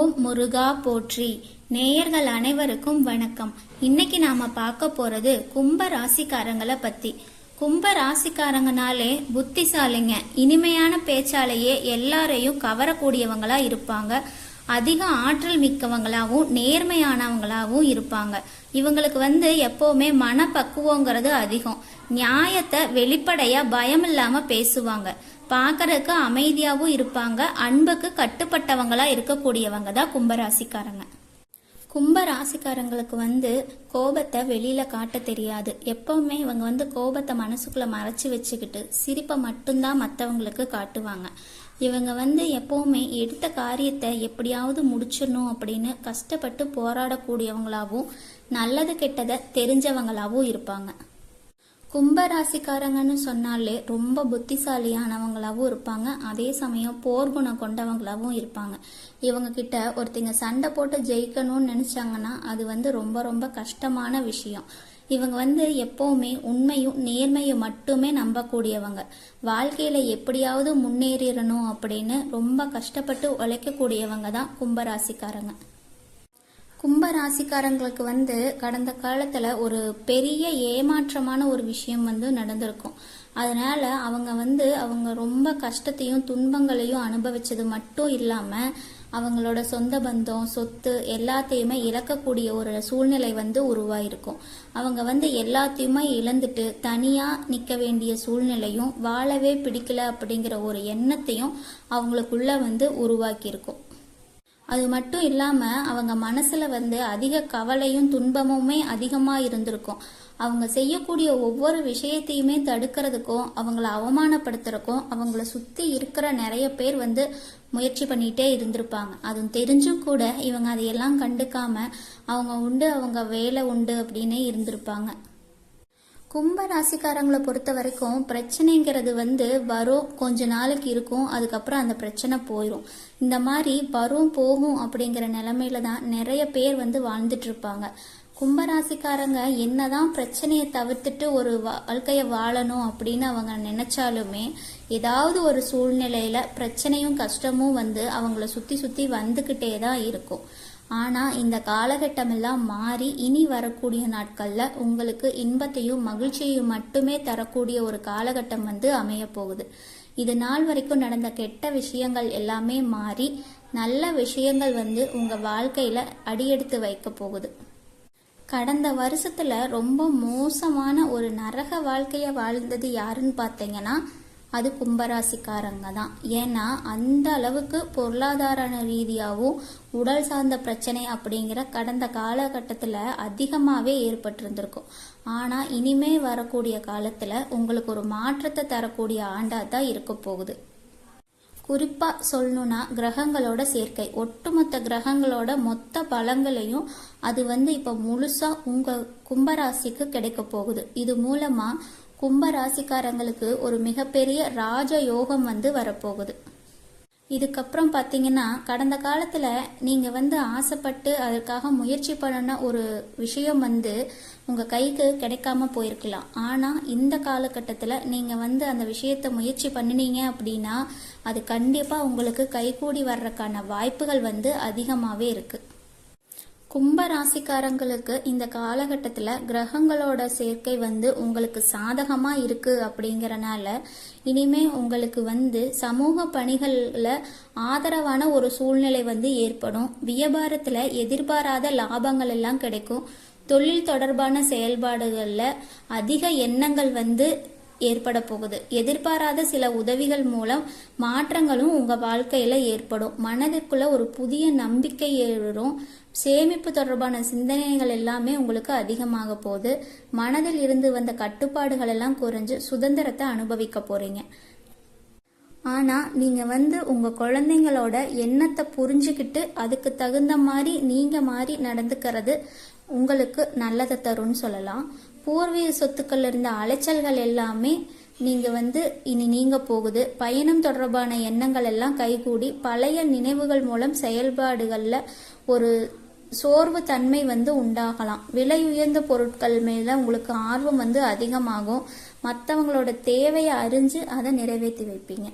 ஓம் முருகா போற்றி. நேயர்கள் அனைவருக்கும் வணக்கம். இன்னைக்கு நாம பார்க்க போறது கும்ப ராசிக்காரங்களை பத்தி. கும்ப ராசிக்காரங்கனாலே புத்திசாலிங்க, இனிமையான பேச்சாலேயே எல்லாரையும் கவரக்கூடியவங்களா இருப்பாங்க. அதிக ஆற்றல் மிக்கவங்களாவும் நேர்மையானவங்களாவும் இருப்பாங்க. இவங்களுக்கு எப்பவுமே மனப்பக்குவங்கிறது அதிகம். நியாயத்தை வெளிப்படையா பயம் இல்லாம பேசுவாங்க. பார்க்கறதுக்கு அமைதியாவும் இருப்பாங்க. அன்புக்கு கட்டுப்பட்டவங்களா இருக்கக்கூடியவங்க தான் கும்பராசிக்காரங்க. கும்பராசிக்காரங்களுக்கு கோபத்தை வெளியில காட்ட தெரியாது. எப்பவுமே இவங்க கோபத்தை மனசுக்குள்ள மறைச்சு வச்சுக்கிட்டு சிரிப்பை மட்டும்தான் மற்றவங்களுக்கு காட்டுவாங்க. இவங்க எப்பவுமே எடுத்த காரியத்தை எப்படியாவது முடிச்சிடணும் அப்படின்னு கஷ்டப்பட்டு போராடக்கூடியவங்களாவும் நல்லது கெட்டதை தெரிஞ்சவங்களாவும் இருப்பாங்க. கும்பராசிக்காரங்கன்னு சொன்னாலே ரொம்ப புத்திசாலியானவங்களாவும் இருப்பாங்க. அதே சமயம் போர்க்குணம் கொண்டவங்களாவும் இருப்பாங்க. இவங்க கிட்ட ஒருத்தங்க சண்டை போட்டு ஜெயிக்கணும்னு நினைச்சாங்கன்னா அது ரொம்ப ரொம்ப கஷ்டமான விஷயம். இவங்க எப்பவுமே உண்மையும் நேர்மையும் மட்டுமே நம்பக்கூடியவங்க. வாழ்க்கையில எப்படியாவது முன்னேறிடணும் அப்படின்னு ரொம்ப கஷ்டப்பட்டு உழைக்கக்கூடியவங்க தான் கும்பராசிக்காரங்க. கும்பராசிக்காரங்களுக்கு கடந்த காலத்துல ஒரு பெரிய ஏமாற்றமான ஒரு விஷயம் நடந்திருக்கும். அதனால அவங்க ரொம்ப கஷ்டத்தையும் துன்பங்களையும் அனுபவிச்சது மட்டும் இல்லாம அவங்களோட சொந்த பந்தம் சொத்து எல்லாத்தையுமே இழக்கக்கூடிய ஒரு சூழ்நிலை உருவாயிருக்கும். அவங்க எல்லாத்தையுமே இழந்துட்டு தனியா நிக்க வேண்டிய சூழ்நிலையும் வாழவே பிடிக்கல அப்படிங்கிற ஒரு எண்ணத்தையும் அவங்களுக்குள்ள உருவாக்கி இருக்கும். அது மட்டும் இல்லாம அவங்க மனசுல அதிக கவலையும் துன்பமுமே அதிகமா இருந்திருக்கும். அவங்க செய்யக்கூடிய ஒவ்வொரு விஷயத்தையுமே தடுக்கிறதுக்கும் அவங்கள அவமானப்படுத்துறதுக்கும் அவங்கள சுத்தி இருக்கிற நிறைய பேர் முயற்சி பண்ணிட்டே இருந்திருப்பாங்க. அதுவும் தெரிஞ்சும் கூட இவங்க அதையெல்லாம் கண்டுக்காம அவங்க உண்டு அவங்க வேலை உண்டு அப்படின்னே இருந்திருப்பாங்க. கும்ப ராசிக்காரங்களை பொறுத்த வரைக்கும் பிரச்சனைங்கிறது வரும், கொஞ்ச நாளைக்கு இருக்கும், அதுக்கப்புறம் அந்த பிரச்சனை போயிடும். இந்த மாதிரி வரும் போகும் அப்படிங்கிற நிலைமையில தான் நிறைய பேர் வாழ்ந்துட்டு இருப்பாங்க. கும்பராசிக்காரங்க என்னதான் பிரச்சனையை தவிர்த்துட்டு ஒரு வாழ்க்கைய வாழணும் அப்படின்னு அவங்க நினைச்சாலுமே ஏதாவது ஒரு சூழ்நிலையில பிரச்சனையும் கஷ்டமும் அவங்கள சுத்தி சுத்தி வந்துகிட்டே தான் இருக்கும். ஆனா இந்த காலகட்டம் எல்லாம் மாறி இனி வரக்கூடிய நாட்கள்ல உங்களுக்கு இன்பத்தையும் மகிழ்ச்சியையும் மட்டுமே தரக்கூடிய ஒரு காலகட்டம் அமைய போகுது. இது நாள் வரைக்கும் நடந்த கெட்ட விஷயங்கள் எல்லாமே மாறி நல்ல விஷயங்கள் உங்க வாழ்க்கையில அடியெடுத்து வைக்க போகுது. கடந்த வருஷத்துல ரொம்ப மோசமான ஒரு நரக வாழ்க்கைய வாழ்ந்தது யாருன்னு பார்த்தீங்கன்னா அது கும்பராசிக்காரங்க தான். ஏன்னா அந்த அளவுக்கு பொருளாதார ரீதியாகவும் உடல் சார்ந்த பிரச்சனை அப்படிங்கிற கடந்த காலகட்டத்தில் அதிகமாகவே ஏற்பட்டிருந்திருக்கும். ஆனால் இனிமே வரக்கூடிய காலத்தில் உங்களுக்கு ஒரு மாற்றத்தை தரக்கூடிய ஆண்டாக தான் இருக்க போகுது. குறிப்பாக சொல்லணும்னா கிரகங்களோட சேர்க்கை, ஒட்டுமொத்த கிரகங்களோட மொத்த பலங்களையும் அது இப்போ முழுசாக உங்கள் கும்பராசிக்கு கிடைக்க போகுது. இது மூலமாக கும்ப ராசிக்காரங்களுக்கு ஒரு மிகப்பெரிய ராஜ யோகம் வரப்போகுது. இதுக்கப்புறம் பார்த்தீங்கன்னா கடந்த காலத்தில் நீங்கள் ஆசைப்பட்டு அதற்காக முயற்சி பண்ணின ஒரு விஷயம் உங்கள் கைக்கு கிடைக்காம போயிருக்கலாம். ஆனால் இந்த காலகட்டத்தில் நீங்கள் அந்த விஷயத்தை முயற்சி பண்ணினீங்க அப்படின்னா அது கண்டிப்பாக உங்களுக்கு கைகூடி வர்றதுக்கான வாய்ப்புகள் அதிகமாகவே இருக்குது. கும்ப ராசிக்காரங்களுக்கு இந்த காலகட்டத்தில் கிரகங்களோட சேர்க்கை உங்களுக்கு சாதகமா இருக்கு அப்படிங்கறனால இனிமே உங்களுக்கு சமூக பணிகள்ல ஆதரவான ஒரு சூழ்நிலை ஏற்படும். வியாபாரத்துல எதிர்பாராத லாபங்கள் எல்லாம் கிடைக்கும். தொழில் தொடர்பான செயல்பாடுகள்ல அதிக எண்ணங்கள் ஏற்பட போகுது. எதிர்பாராத சில உதவிகள் மூலம் மாற்றங்களும் உங்க வாழ்க்கையில ஏற்படும். மனதிற்குள்ள ஒரு புதிய நம்பிக்கை ஏறும். சேமிப்பு தொடர்பான சிந்தனைகள் எல்லாமே உங்களுக்கு அதிகமாக போகுது. மனதில் இருந்து வந்த கட்டுப்பாடுகள் எல்லாம் குறைஞ்சு சுதந்திரத்தை அனுபவிக்க போறீங்க. ஆனா நீங்க உங்க குழந்தைங்களோட எண்ணத்தை புரிஞ்சுக்கிட்டு அதுக்கு தகுந்த மாதிரி நீங்க மாறி நடந்துக்கிறது உங்களுக்கு நல்லதை தரும்னு சொல்லலாம். பூர்வீக சொத்துக்கள் இருந்த அலைச்சல்கள் எல்லாமே நீங்க இனி நீங்க போகுது. பயணம் தொடர்பான எண்ணங்கள் எல்லாம் கைகூடி பழைய நினைவுகள் மூலம் செயல்பாடுகள்ல ஒரு சோர்வு தன்மை உண்டாகலாம். விலை உயர்ந்த பொருட்கள் மேல உங்களுக்கு ஆர்வம் அதிகமாகும். மற்றவங்களோட தேவையை அறிஞ்சு அதை நிறைவேற்றி வைப்பீங்க.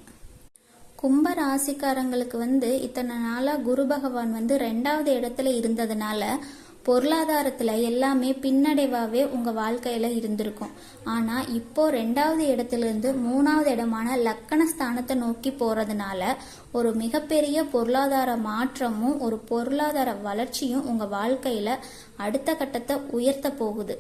கும்ப ராசிக்காரங்களுக்கு வந்து இத்தனை நாளா குரு பகவான் வந்து 2வது இடத்துல இருந்ததுனால பொருளாதாரத்துல எல்லாமே பின்னடைவாவே உங்க வாழ்க்கையில இருந்திருக்கும். ஆனா இப்போ 2வது இடத்துல இருந்து 3வது இடமான லக்கண ஸ்தானத்தை நோக்கி போறதுனால ஒரு மிகப்பெரிய பொருளாதார மாற்றமும் ஒரு பொருளாதார வளர்ச்சியும் உங்க வாழ்க்கையில அடுத்த கட்டத்தை உயர்த்த போகுது.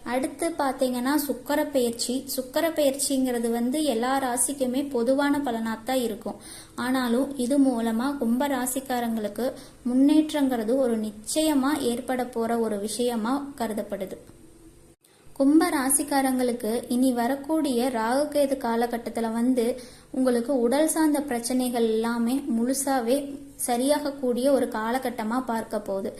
அடுத்து பார்த்தீங்கன்னா சுக்கிர பெயர்ச்சிங்கிறது வந்து எல்லா ராசிக்குமே பொதுவான பலனாத்தான் இருக்கும். ஆனாலும் இது மூலமா கும்ப ராசிக்காரங்களுக்கு முன்னேற்றங்கிறது ஒரு நிச்சயமா ஏற்பட போற ஒரு விஷயமா கருதப்படுது. கும்ப ராசிக்காரங்களுக்கு இனி வரக்கூடிய ராகுகேது காலகட்டத்தில் வந்து உங்களுக்கு உடல் சார்ந்த பிரச்சனைகள் எல்லாமே முழுசாவே சரியாகக்கூடிய ஒரு காலகட்டமா பார்க்க போகுது.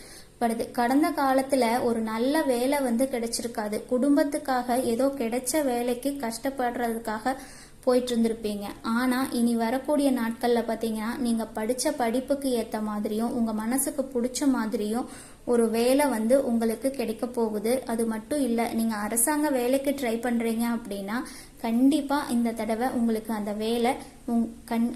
கடந்த காலத்துல ஒரு நல்ல வேலை வந்து கிடைச்சிருக்காது. குடும்பத்துக்காக ஏதோ கிடைச்ச வேலைக்கு கஷ்டப்படுறதுக்காக போயிட்டு இருந்திருப்பீங்க. ஆனா இனி வரக்கூடிய நாட்கள்ல பாத்தீங்கன்னா நீங்க படிச்ச படிப்புக்கு ஏத்த மாதிரியும் உங்க மனசுக்கு பிடிச்ச மாதிரியும் ஒரு வேலை வந்து உங்களுக்கு கிடைக்க போகுது. அது மட்டும் இல்ல, நீங்க அரசாங்க வேலைக்கு ட்ரை பண்றீங்க அப்படின்னா கண்டிப்பா இந்த தடவை உங்களுக்கு அந்த வேலை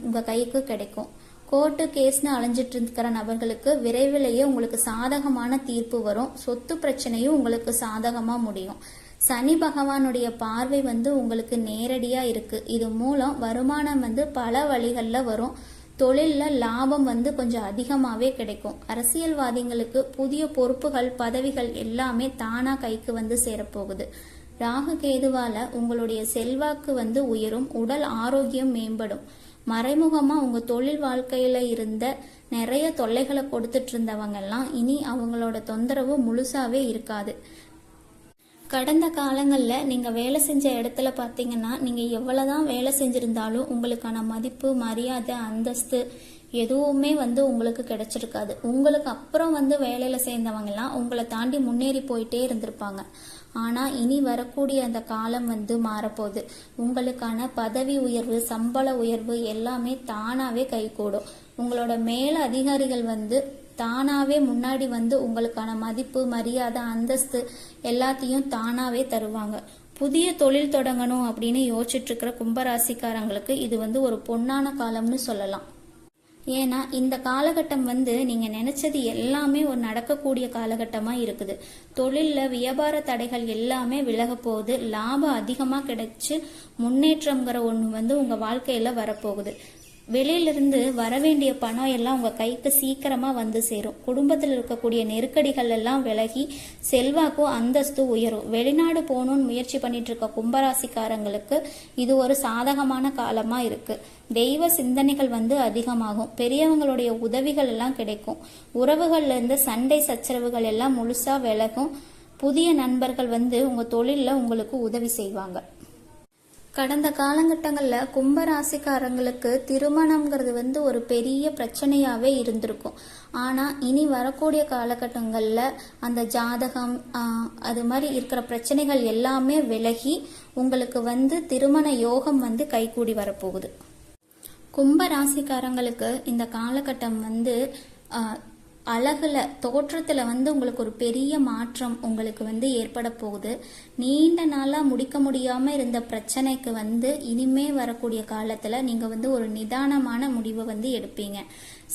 உங்க கைக்கு கிடைக்கும். கோர்ட்டு கேஸ்னு அலைஞ்சிட்டு இருக்கிற நபர்களுக்கு விரைவிலேயே உங்களுக்கு சாதகமான தீர்ப்பு வரும். சொத்து பிரச்சனையும் உங்களுக்கு சாதகமா முடியும். சனி பகவானுடைய பார்வை வந்து உங்களுக்கு நேரடியா இருக்கு. இது மூலம் வருமானம் வந்து பல வழிகள்ல வரும். தொழில்ல லாபம் வந்து கொஞ்சம் அதிகமாவே கிடைக்கும். அரசியல்வாதிகளுக்கு புதிய பொறுப்புகள் பதவிகள் எல்லாமே தானா கைக்கு வந்து சேரப்போகுது. ராகு கேதுவால உங்களுடைய செல்வாக்கு வந்து உயரும். உடல் ஆரோக்கியம் மேம்படும். மறைமுகமா உங்க தொழில் வாழ்க்கையில இருந்த நிறைய தொல்லைகளை கொடுத்துட்டு இருந்தவங்க எல்லாம் இனி அவங்களோட தொந்தரவு முழுசாவே இருக்காது. கடந்த காலங்களில் நீங்கள் வேலை செஞ்ச இடத்துல பார்த்தீங்கன்னா நீங்கள் எவ்வளோதான் வேலை செஞ்சுருந்தாலும் உங்களுக்கான மதிப்பு மரியாதை அந்தஸ்து எதுவுமே வந்து உங்களுக்கு கிடைச்சிருக்காது. உங்களுக்கு அப்புறம் வந்து வேலையில் சேர்ந்தவங்கலாம் உங்களை தாண்டி முன்னேறி போயிட்டே இருந்திருப்பாங்க. ஆனால் இனி வரக்கூடிய அந்த காலம் வந்து மாறப்போகுது. உங்களுக்கான பதவி உயர்வு சம்பள உயர்வு எல்லாமே தானாகவே கைகூடும். உங்களோட மேல அதிகாரிகள் வந்து தானாவே முன்னாடி வந்து உங்களுக்கான மதிப்பு மரியாதை அந்தஸ்து எல்லாத்தையும் தானாவே தருவாங்க. புதிய தொழில் தொடங்கணும் அப்படின்னு யோசிச்சுட்டு இருக்கிற கும்பராசிக்காரங்களுக்கு இது வந்து ஒரு பொன்னான காலம்னு சொல்லலாம். ஏன்னா இந்த காலகட்டம் வந்து நீங்க நினைச்சது எல்லாமே ஒரு நடக்கக்கூடிய காலகட்டமா இருக்குது. தொழில்ல வியாபார தடைகள் எல்லாமே விலக போகுது. லாபம் அதிகமா கிடைச்சு முன்னேற்றம்ங்கிற ஒண்ணு வந்து உங்க வாழ்க்கையில வரப்போகுது. வெளியிலிருந்து வரவேண்டிய பணம் எல்லாம் உங்க கைக்கு சீக்கிரமா வந்து சேரும். குடும்பத்தில் இருக்கக்கூடிய நெருக்கடிகள் எல்லாம் விலகி செல்வாக்கும் அந்தஸ்து உயரும். வெளிநாடு போகணும்னு முயற்சி பண்ணிட்டு இருக்க கும்பராசிக்காரங்களுக்கு இது ஒரு சாதகமான காலமா இருக்கு. தெய்வ சிந்தனைகள் வந்து அதிகமாகும். பெரியவங்களுடைய உதவிகள் எல்லாம் கிடைக்கும். உறவுகள்ல இருந்து சண்டை சச்சரவுகள் எல்லாம் முழுசா விலகும். புதிய நண்பர்கள் வந்து உங்க தொழில்ல உங்களுக்கு உதவி செய்வாங்க. கடந்த காலகட்டங்களில் கும்பராசிக்காரங்களுக்கு திருமணம்ங்கிறது வந்து ஒரு பெரிய பிரச்சனையாகவே இருந்திருக்கும். ஆனால் இனி வரக்கூடிய காலகட்டங்களில் அந்த ஜாதகம் அது மாதிரி இருக்கிற பிரச்சனைகள் எல்லாமே விலகி உங்களுக்கு வந்து திருமண யோகம் வந்து கைகூடி வரப்போகுது. கும்பராசிக்காரங்களுக்கு இந்த காலகட்டம் வந்து அழகுல தோற்றத்துல வந்து உங்களுக்கு ஒரு பெரிய மாற்றம் உங்களுக்கு வந்து ஏற்பட போகுது. நீண்ட நாளா முடிக்க முடியாம இருந்த பிரச்சனைக்கு வந்து இனிமே வரக்கூடிய காலத்துல நீங்க வந்து ஒரு நிதானமான முடிவை வந்து எடுப்பீங்க.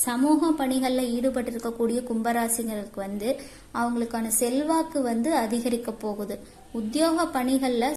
சமூக பணிகள்ல ஈடுபட்டு இருக்கக்கூடிய கும்பராசிகளுக்கு வந்து அவங்களுக்கான செல்வாக்கு வந்து அதிகரிக்க போகுது. உத்தியோக பணிகள்ல